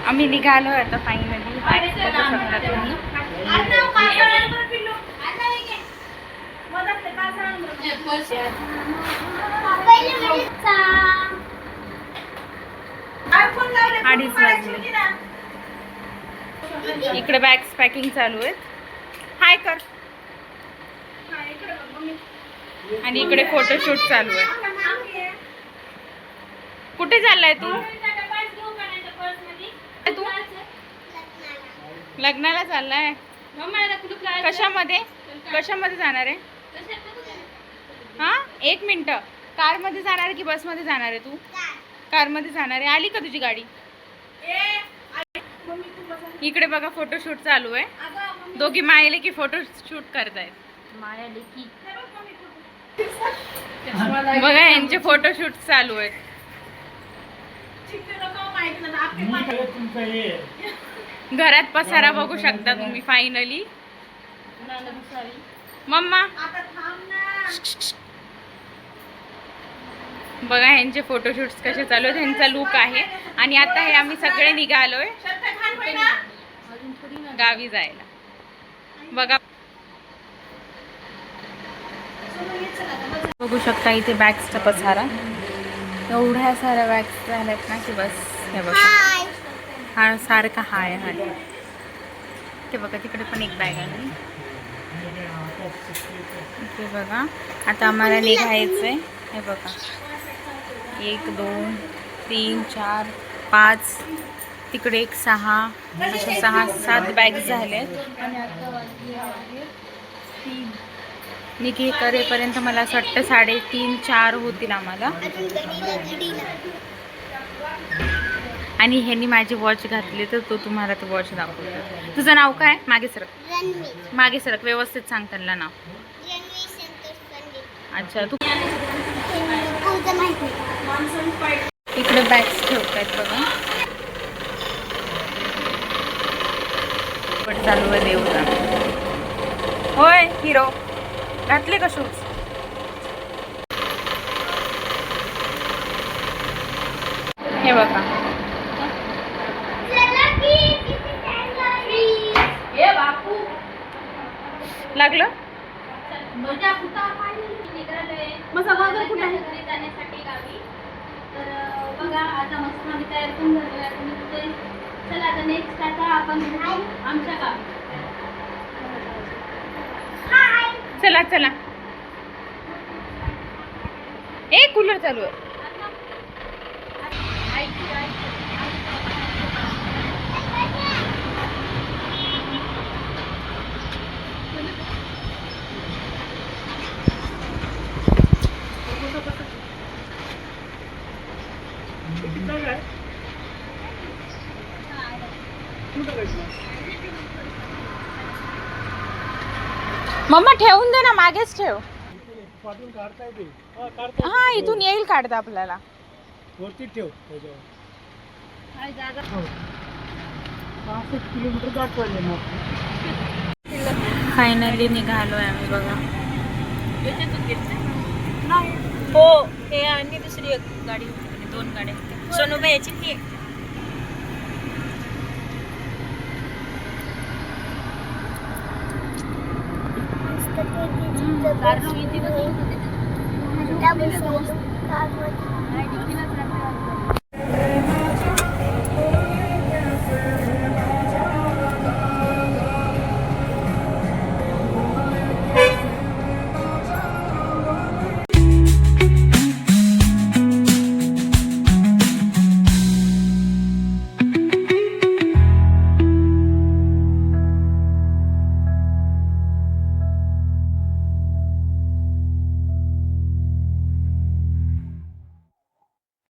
आम्ही निघालो आता फायनली. अडीच वाजले. इकडे बॅग्स पॅकिंग चालू आहे. हाय कर. आणि इकडे फोटोशूट चालू आहे. कुठे चाललाय तू? लग्नाला चाललाय. कशामध्ये कशामध्ये जाणार आहे? हा, 1 मिनिट. कार मध्ये जाणार आहे की बस मध्ये जाणार आहे? तू कार मध्ये जाणार आहे. आली का तुझी गाडी? इकडे बघा फोटोशूट चालू आहे. दोघी मायले की फोटोशूट करतायत. बघा यांचे फोटोशूट चालू आहेत. घरात पसारा बघू शकता तुम्ही. फायनली मम्मा बघा यांचे फोटोशूट्स कसे चालू आहेत. यांचा लुक आहे. आणि आता हे आम्ही सगळे निघालोय गावी जायला. बघा बघू शकता इथे बॅग्सचा पसारा. एवढ्या साऱ्या बॅग्स झाल्यात ना की बस. हे बघा हा सारखा हाय हाय. ते बघा तिकडे पण एक बॅग आहे. इथे बघा आता आम्हाला निघायचंय. हे बघा 1 2 3 4 5 तिकडे 1 6 अशा 6-7 बॅग्स झालेत. आणि आता वाजले आहे 3. निघे करेपर्यंत मला असं वाटतं 3:30-4 होतील आम्हाला. आणि ह्यांनी माझी वॉच घातली तर तो तुम्हाला तो वॉच दाखवतो. तुझं नाव काय? मागे सरक. मागे सरक. व्यवस्थित सांग त्यांना नाव. अच्छा तू इकडे बॅग्स ठेवतायत बघा. पण चालू आहे देवता. होय हिरो घातले का शूज? हे बघा लागलं. तर बघा आता मस्त आम्ही तयार पण झालो. चला आता नेक्स्ट आता आपण आमच्या गावी. चला चला. एक कूलर चालू आहे. मम्मा ठेवून दे ना. मागेच ठेव. हा इथून येईल काढता आपल्याला. फायनली निघालोय आम्ही बघा. हो हे आणि दुसरी एक गाडी होती. 2 गाड्या. सोनूबाई याची ही